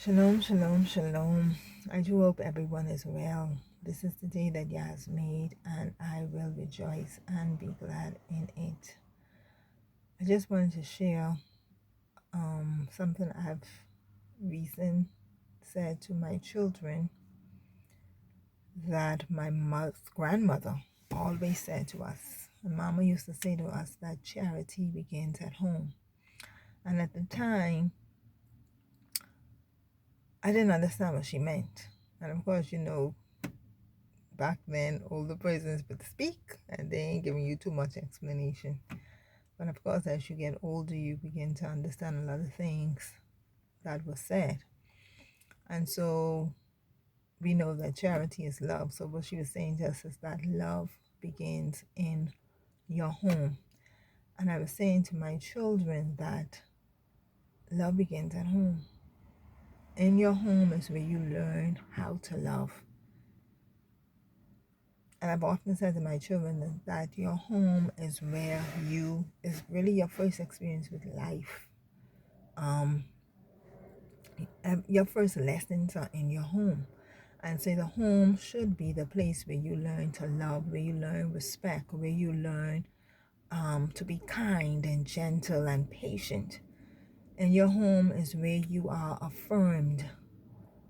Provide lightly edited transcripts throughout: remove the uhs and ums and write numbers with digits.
Shalom, shalom, shalom. I do hope everyone is well. This is the day that Yah has made, and I will rejoice and be glad in it. I just wanted to share something I've recently said to my children that my grandmother always said to us. And Mama used to say to us that charity begins at home. And at the time, I didn't understand what she meant. And of course, back then older persons would speak and they ain't giving you too much explanation. But of course, as you get older, you begin to understand a lot of things that were said. And so we know that charity is love. So what she was saying to us is that love begins in your home. And I was saying to my children that love begins at home. In your home is where you learn how to love. And I've often said to my children that your home is really your first experience with life. Your first lessons are in your home. And so the home should be the place where you learn to love, where you learn respect, where you learn to be kind and gentle and patient. And your home is where you are affirmed,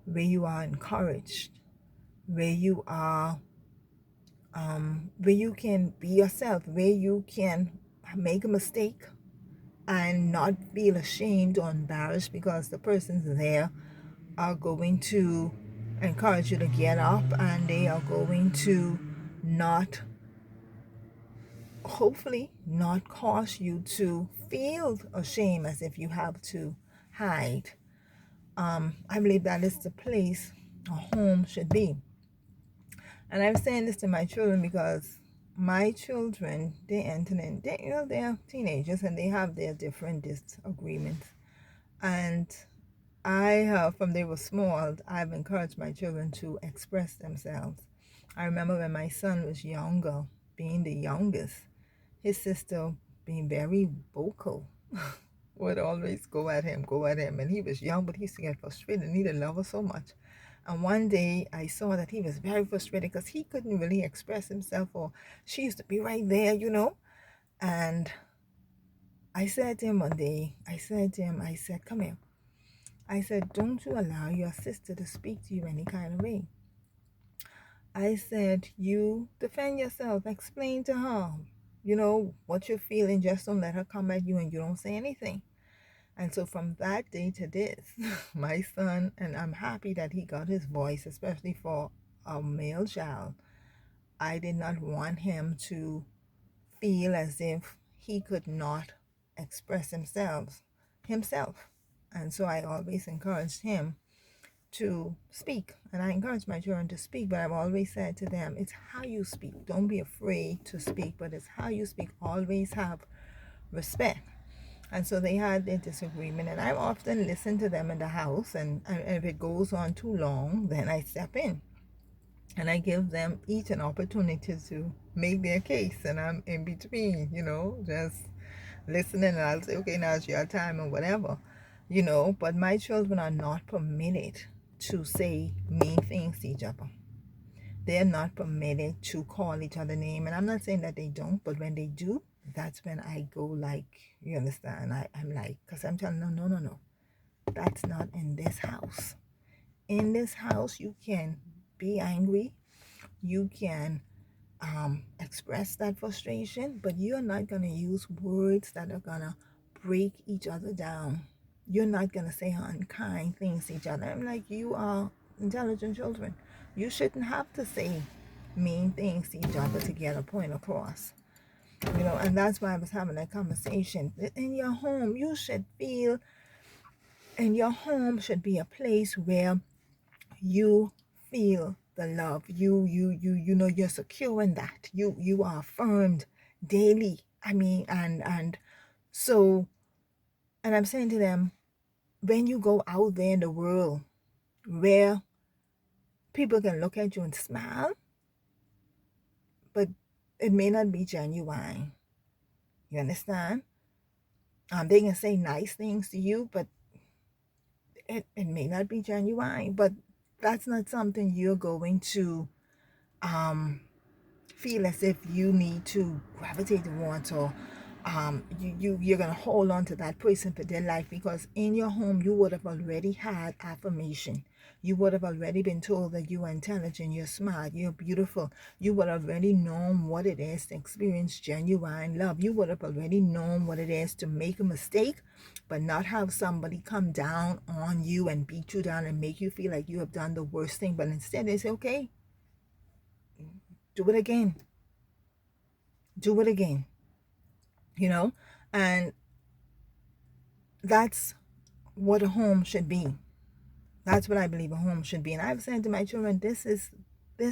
where you are encouraged, where you are where you can be yourself, where you can make a mistake and not feel ashamed or embarrassed because the persons there are going to encourage you to get up, and they are going to not, hopefully, not cause you to feel ashamed as if you have to hide. I believe that is the place a home should be. And I'm saying this to my children because my children, they're teenagers and they have their different disagreements. And I have, from they were small, I've encouraged my children to express themselves. I remember when my son was younger, being the youngest, his sister, being very vocal, would always go at him. And he was young, but he used to get frustrated and he didn't love her so much. And one day I saw that he was very frustrated because he couldn't really express himself, or she used to be right there, And I said to him one day, I said, come here. I said, don't you allow your sister to speak to you any kind of way. I said, you defend yourself, explain to her, what you're feeling. Just don't let her come at you and you don't say anything. And so from that day to this, my son, and I'm happy that he got his voice, especially for a male child. I did not want him to feel as if he could not express himself. And so I always encouraged him to speak. And I encourage my children to speak, but I've always said to them, it's how you speak. Don't be afraid to speak, but it's how you speak. Always have respect. And so they had their disagreement, and I often listen to them in the house, and if it goes on too long, then I step in. And I give them each an opportunity to make their case, and I'm in between, just listening, and I'll say, okay, now it's your time or whatever, but my children are not permitted to say mean things to each other. They're not permitted to call each other name. And I'm not saying that they don't, but when they do, that's when I go like, you understand? I'm like, because I'm telling them, no. That's not in this house. In this house, you can be angry. You can express that frustration, but you're not going to use words that are going to break each other down. You're not going to say unkind things to each other. I'm like, you are intelligent children. You shouldn't have to say mean things to each other to get a point across. And that's why I was having that conversation. In your home, your home should be a place where you feel the love. You're secure in that. You are affirmed daily. And so, and I'm saying to them, when you go out there in the world where people can look at you and smile, but it may not be genuine. You understand? They can say nice things to you, but it may not be genuine, but that's not something you're going to um feel as if you need to gravitate towards, or you're gonna hold on to that person for their life, because in your home you would have already had affirmation. You would have already been told that you are intelligent, you're smart, you're beautiful. You would have already known what it is to experience genuine love. You would have already known what it is to make a mistake, but not have somebody come down on you and beat you down and make you feel like you have done the worst thing. But instead they say, okay, do it again, do it again, you know. And that's what a home should be. That's what I believe a home should be. And I've said to my children, this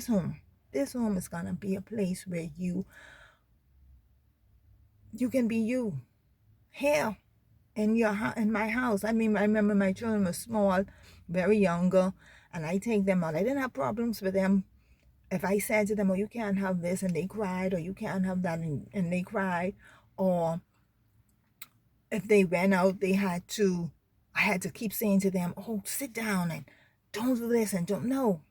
home, this home is gonna be a place where you can be you. Here in my house. I mean, I remember my children were small, very younger, and I take them out. I didn't have problems with them. If I said to them, oh, you can't have this, and they cried, or you can't have that, and they cried, or if they went out, I had to keep saying to them, oh, sit down and don't do this and don't know.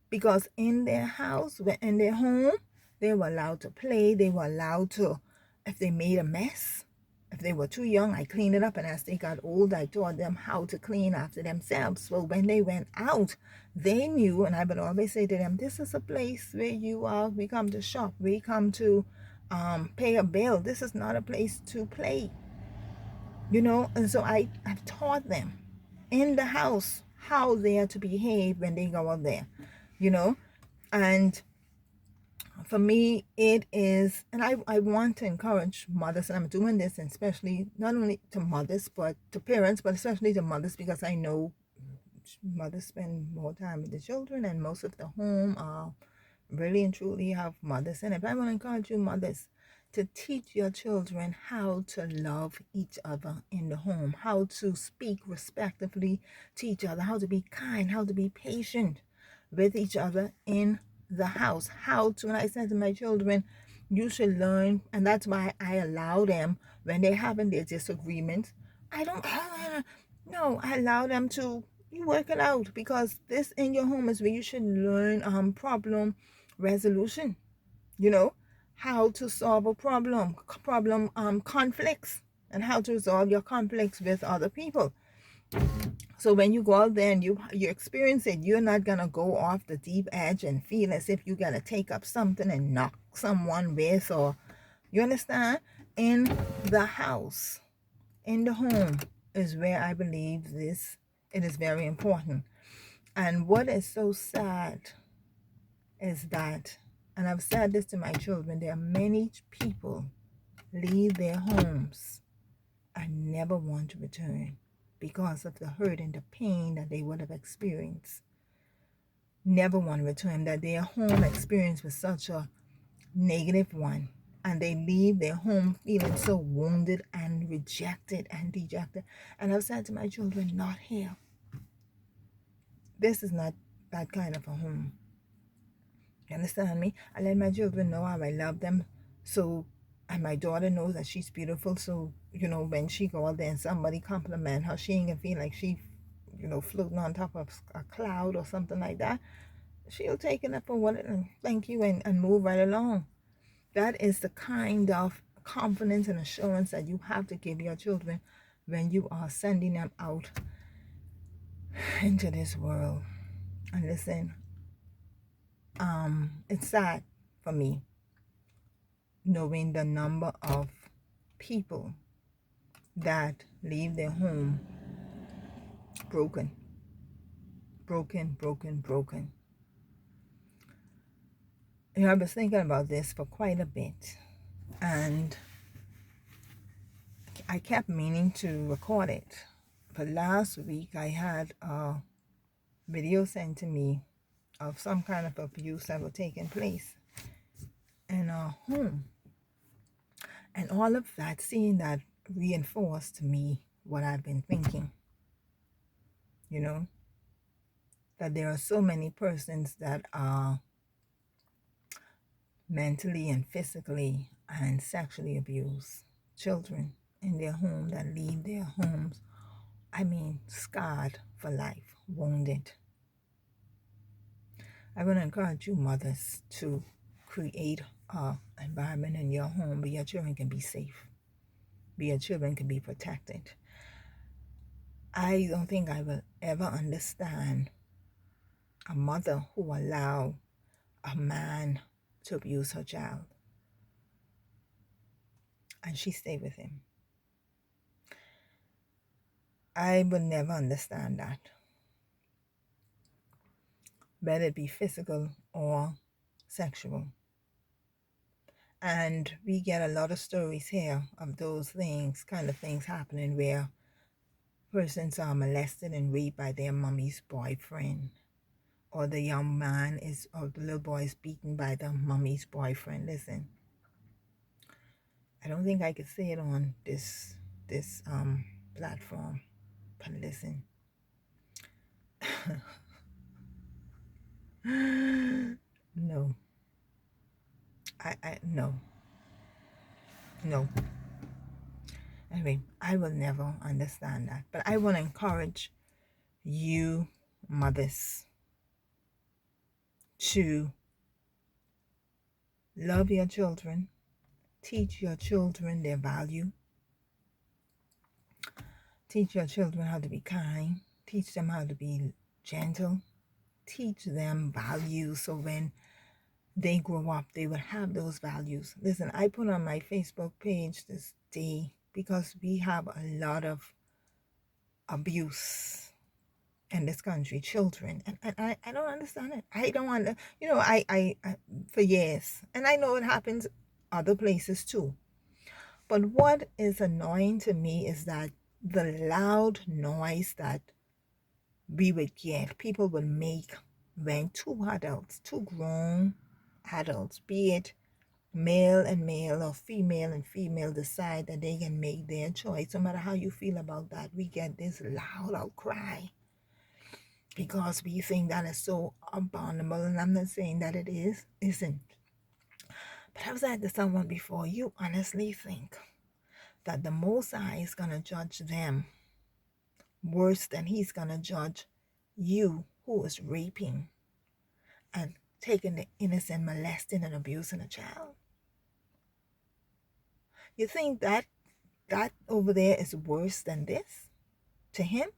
Because in their house, in their home, they were allowed to play. They were allowed to, if they made a mess, if they were too young, I cleaned it up. And as they got older, I taught them how to clean after themselves. So when they went out, they knew, and I would always say to them, this is a place where we come to shop. We come to pay a bill. This is not a place to play. And so I've taught them in the house how they are to behave when they go out there, you know. And for me, it is, and I want to encourage mothers, and I'm doing this, and especially not only to mothers, but to parents, but especially to mothers, because I know mothers spend more time with the children, and most of the home really and truly have mothers in it. But I want to encourage you, mothers, to teach your children how to love each other in the home, how to speak respectfully to each other, how to be kind, how to be patient with each other in the house. How to, and I said to my children, you should learn, and that's why I allow them when they're having their disagreements. I don't, no, I allow them to, you work it out, because this in your home is where you should learn problem resolution, you know, how to solve a problem conflicts, and how to resolve your conflicts with other people. So when you go out there and you experience it, you're not gonna go off the deep edge and feel as if you gotta take up something and knock someone with, or you understand. In the house, in the home, is where I believe it is very important. And what is so sad is that, and I've said this to my children, there are many people leave their homes and never want to return because of the hurt and the pain that they would have experienced. Never want to return, that their home experience was such a negative one, and they leave their home feeling so wounded and rejected and dejected. And I've said to my children, not here. This is not that kind of a home. You understand me? I let my children know how I love them. So, and my daughter knows that she's beautiful. So, when she go out there and somebody compliment her, she ain't gonna feel like she, floating on top of a cloud or something like that. She'll take it up for what, and thank you, and move right along. That is the kind of confidence and assurance that you have to give your children when you are sending them out into this world. And listen, it's sad for me knowing the number of people that leave their home broken. I was thinking about this for quite a bit, and I kept meaning to record it. But last week I had a video sent to me of some kind of abuse that was taking place in our home. And all of that, seeing that, reinforced to me what I've been thinking. That there are so many persons that are mentally and physically and sexually abused children in their home, that leave their homes scarred for life, wounded. I want to encourage you mothers to create an environment in your home where your children can be safe, where your children can be protected. I don't think I will ever understand a mother who allow a man to abuse her child and she stay with him. I will never understand that, whether it be physical or sexual. And we get a lot of stories here of those kind of things happening where persons are molested and raped by their mommy's boyfriend, or the young man or the little boy is beaten by the mommy's boyfriend. Listen, I don't think I could say it on this platform, but listen. No. No. Anyway, I will never understand that. But I want to encourage you mothers to love your children, teach your children their value, teach your children how to be kind, teach them how to be gentle, teach them values so when they grow up, they will have those values. Listen, I put on my Facebook page this day because we have a lot of abuse in this country, children, and I don't understand it. I don't want to, I for years, and I know it happens other places too. But what is annoying to me is that the loud noise that we would get, people would make when two grown adults, be it male and male or female and female, decide that they can make their choice. No matter how you feel about that, we get this loud outcry because we think that is so abominable. And I'm not saying that it isn't. But I was like to someone before, you honestly think that the Most High is going to judge them worse than he's going to judge you who is raping and taking the innocent, molesting and abusing a child? You think that over there is worse than this to him?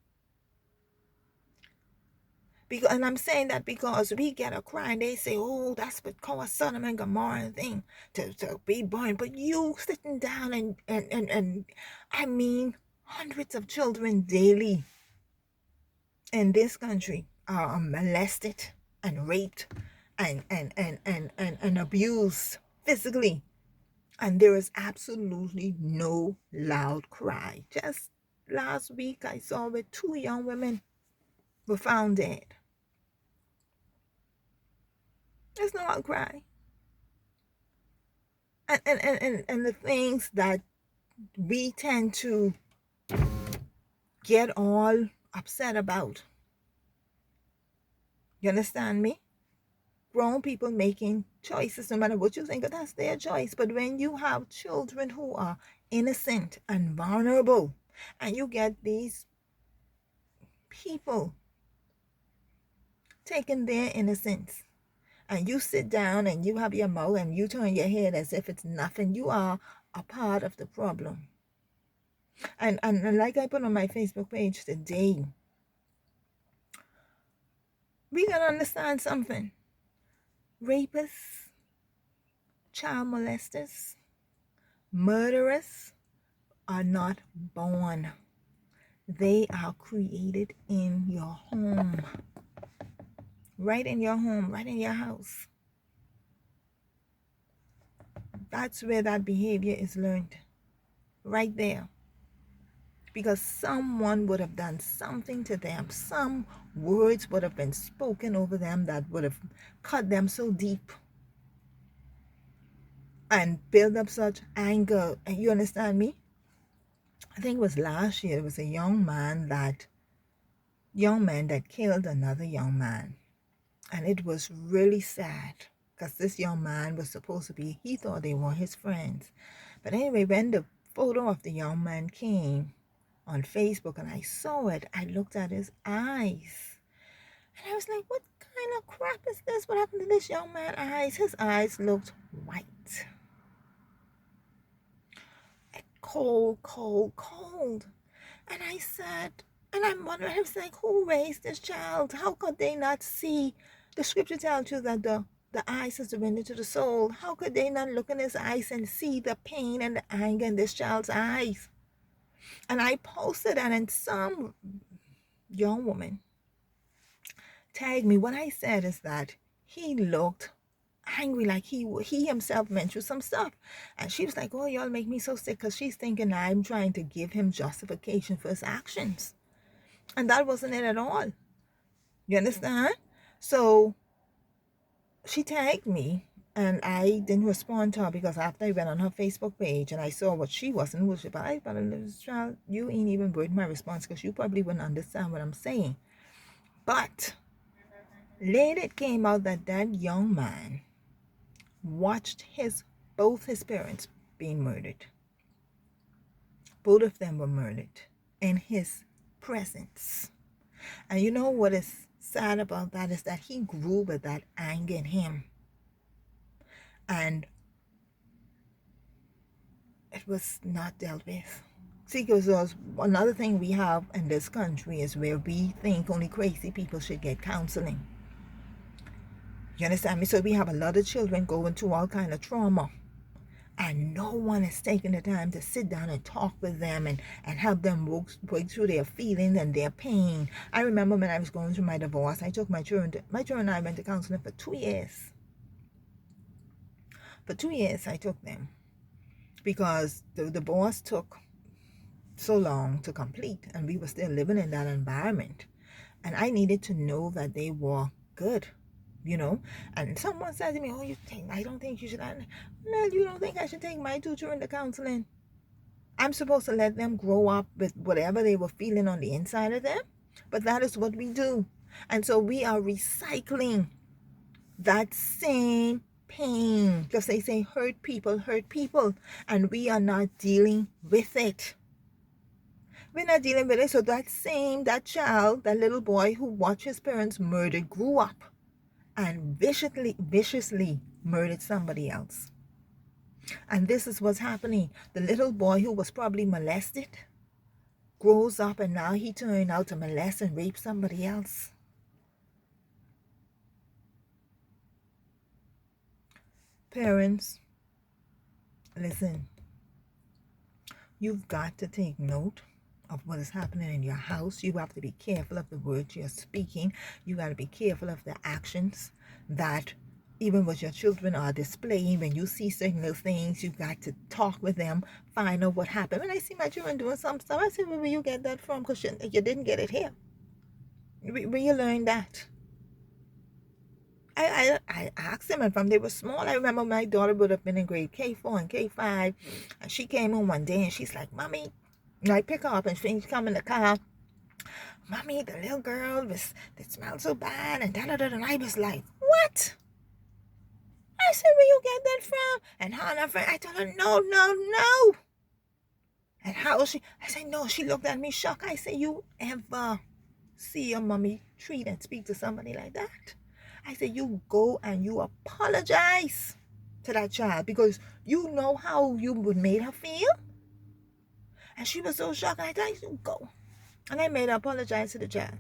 And I'm saying that because we get a cry and they say, oh, that's what caused Sodom and Gomorrah thing to be burned. But you sitting down and hundreds of children daily in this country are molested and raped and abused physically. And there is absolutely no loud cry. Just last week I saw where 2 young women were found dead. There's no outcry. And the things that we tend to get all upset about. You understand me? Grown people making choices, no matter what you think, that's their choice. But when you have children who are innocent and vulnerable, and you get these people taking their innocence, and you sit down and you have your mouth and you turn your head as if it's nothing, you are a part of the problem. And like I put on my Facebook page today, we gotta understand something. Rapists, child molesters, murderers are not born. They are created in your home. Right in your home, right in your house. That's where that behavior is learned. Right there. Because someone would have done something to them. Some words would have been spoken over them that would have cut them so deep and build up such anger. You understand me? I think it was last year, it was a young man that killed another young man. And it was really sad because this young man was supposed to be, he thought they were his friends. But anyway, when the photo of the young man came, on Facebook and I saw it, I looked at his eyes. And I was like, what kind of crap is this? What happened to this young man's eyes? His eyes looked white. Cold, cold, cold. And I said, and I'm wondering, I was like, who raised this child? How could they not see? The scripture tells you that the eyes is the window to the soul. How could they not look in his eyes and see the pain and the anger in this child's eyes? And I posted, and then some young woman tagged me. What I said is that he looked angry, like he himself went through some stuff. And she was like, oh, y'all make me so sick, because she's thinking I'm trying to give him justification for his actions. And that wasn't it at all. You understand? So she tagged me, and I didn't respond to her, because after I went on her Facebook page and I saw what she was and who she was, I thought, child, you ain't even worth my response, because you probably wouldn't understand what I'm saying. But later it came out that that young man watched both his parents being murdered. Both of them were murdered in his presence. And you know what is sad about that is that he grew with that anger in him. And it was not dealt with. See, because another thing we have in this country is where we think only crazy people should get counseling. You understand me? So we have a lot of children going through all kind of trauma, and no one is taking the time to sit down and talk with them and help them work through their feelings and their pain. I remember when I was going through my divorce, I took my children and I went to counseling for 2 years. For 2 years I took them, because the divorce took so long to complete, and we were still living in that environment, and I needed to know that they were good. And someone said to me, oh, I don't think you should. No, you don't think I should take my 2 children to counseling? I'm supposed to let them grow up with whatever they were feeling on the inside of them. But that is what we do. And so we are recycling that same pain, because they say hurt people, and we are not dealing with it. We're not dealing with it. So that child, that little boy who watched his parents murdered, grew up and viciously murdered somebody else. And this is what's happening. The little boy who was probably molested grows up, and now he turned out to molest and rape somebody else. Parents, listen. You've got to take note of what is happening in your house. You have to be careful of the words you're speaking. You got to be careful of the actions that even what your children are displaying. When you see certain little things, you got to talk with them, find out what happened. When I see my children doing some stuff, I say, where you get that from? Because you didn't get it here. Where you learned that? I asked them, and from they were small, I remember my daughter would have been in grade K4 and K5, and she came home one day and she's like, Mommy, and I pick her up and she come in the car, Mommy, the little girl that smelled so bad, and and I was like, what? I said, where you get that from? And her and her friend, I told her, no. And how she, I said, no. She looked at me shocked. I said, you ever see your mommy treat and speak to somebody like that? I said, you go and you apologize to that child, because you know how you would made her feel. And she was so shocked. I said, you go. And I made her apologize to the child.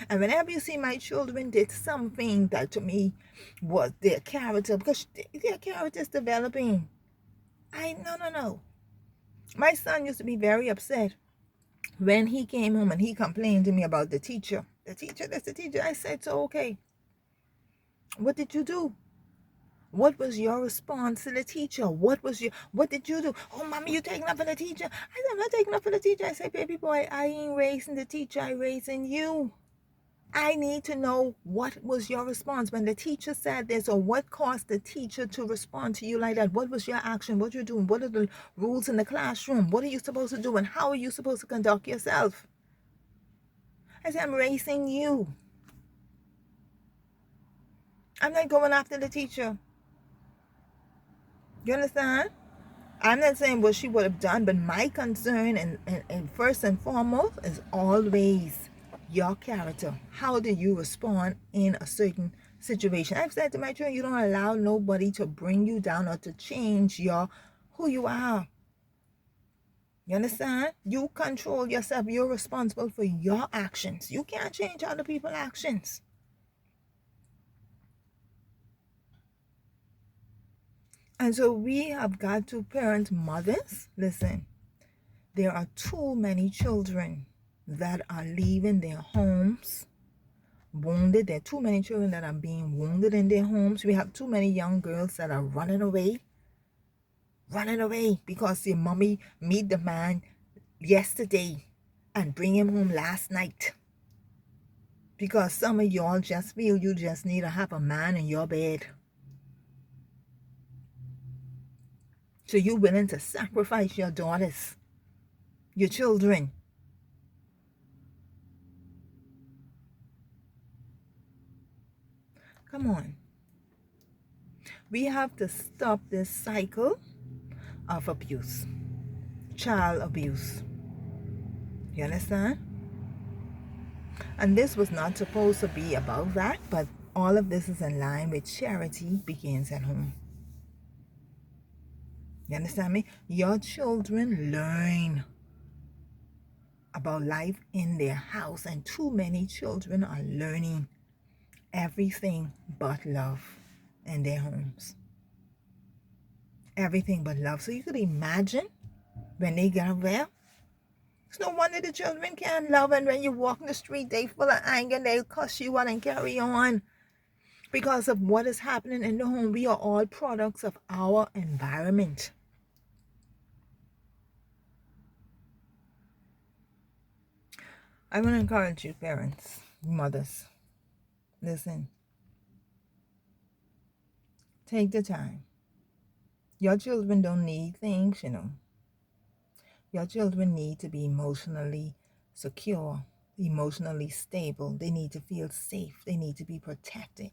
And whenever you see my children did something that to me was their character, because their character is developing. No. My son used to be very upset when he came home and he complained to me about the teacher. That's the teacher. I said, so okay, what did you do? What was your response to the teacher? What did you do? Oh, Mommy, you taking up for the teacher? I said, I'm not taking up for the teacher. I said, baby boy, I ain't raising the teacher, I raising you. I need to know what was your response when the teacher said this, or what caused the teacher to respond to you like that. What was your action? What you're doing? What are the rules in the classroom? What are you supposed to do, and how are you supposed to conduct yourself? I said, I'm raising you. I'm not going after the teacher. You understand? I'm not saying what she would have done, but my concern and first and foremost is always your character. How do you respond in a certain situation? I've said to my children, you don't allow nobody to bring you down or to change your who you are. You understand? You control yourself. You're responsible for your actions. You can't change other people's actions. And so we have got to parent mothers. Listen, there are too many children that are leaving their homes wounded. There are too many children that are being wounded in their homes. We have too many young girls that are running away because their mommy meet the man yesterday and bring him home last night. Because some of y'all just feel you just need to have a man in your bed. So you're willing to sacrifice your daughters, your children. Come on. We have to stop this cycle of abuse, child abuse. You understand? And this was not supposed to be about that, but all of this is in line with charity begins at home. You understand me? Your children learn about life in their house, and too many children are learning everything but love in their homes. Everything but love. So you could imagine when they get up there, it's no wonder the children can't love, and when you walk in the street, they full of anger, they'll cuss you out and carry on. Because of what is happening in the home, we are all products of our environment. I want to encourage you, parents, mothers, listen, take the time. Your children don't need things, Your children need to be emotionally secure, emotionally stable. They need to feel safe. They need to be protected.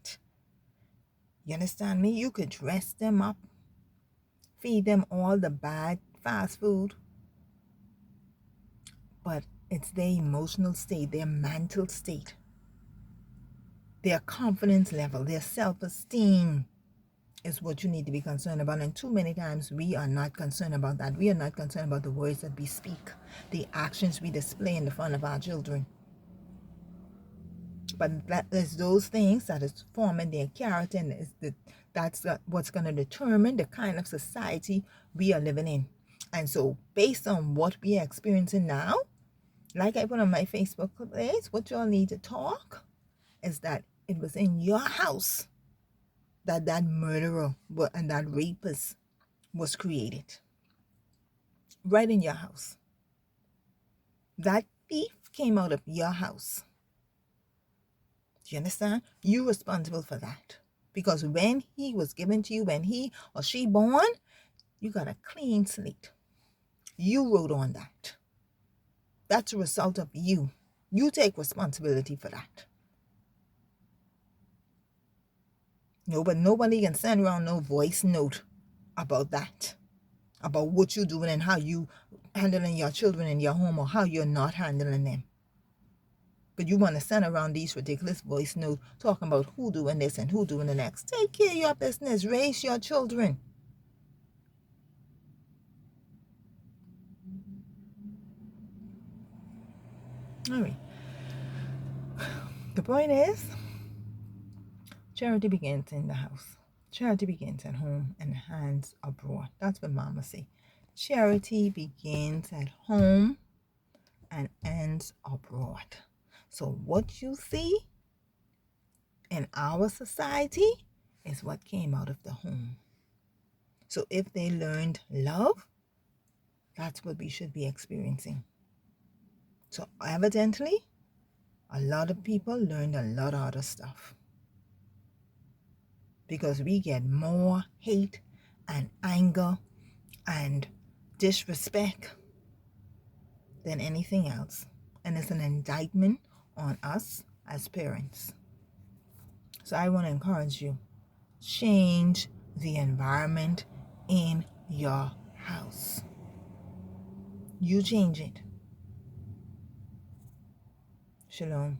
You understand me? You could dress them up, feed them all the bad fast food, but it's their emotional state, their mental state, their confidence level, their self-esteem is what you need to be concerned about. And too many times we are not concerned about that. We are not concerned about the words that we speak, the actions we display in the front of our children. But that is those things that is forming their character, and that's what's going to determine the kind of society we are living in. And so based on what we are experiencing now, like I put on my Facebook page, what y'all need to talk is that it was in your house that murderer and that rapist was created. Right in your house. That thief came out of your house. Do you understand? You're responsible for that. Because when he was given to you, when he or she born, you got a clean slate. You wrote on that. That's a result of you. You take responsibility for that. No, but nobody can send around no voice note about that. About what you're doing and how you handling your children in your home or how you're not handling them. But you want to send around these ridiculous voice notes talking about who doing this and who doing the next. Take care of your business. Raise your children. All right. The point is, charity begins in the house. Charity begins at home and hands abroad. That's what Mama say. Charity begins at home and ends abroad. So what you see in our society is what came out of the home. So if they learned love, that's what we should be experiencing. So evidently, a lot of people learned a lot of other stuff. Because we get more hate and anger and disrespect than anything else. And it's an indictment on us as parents. So I want to encourage you, change the environment in your house. You change it. Shalom.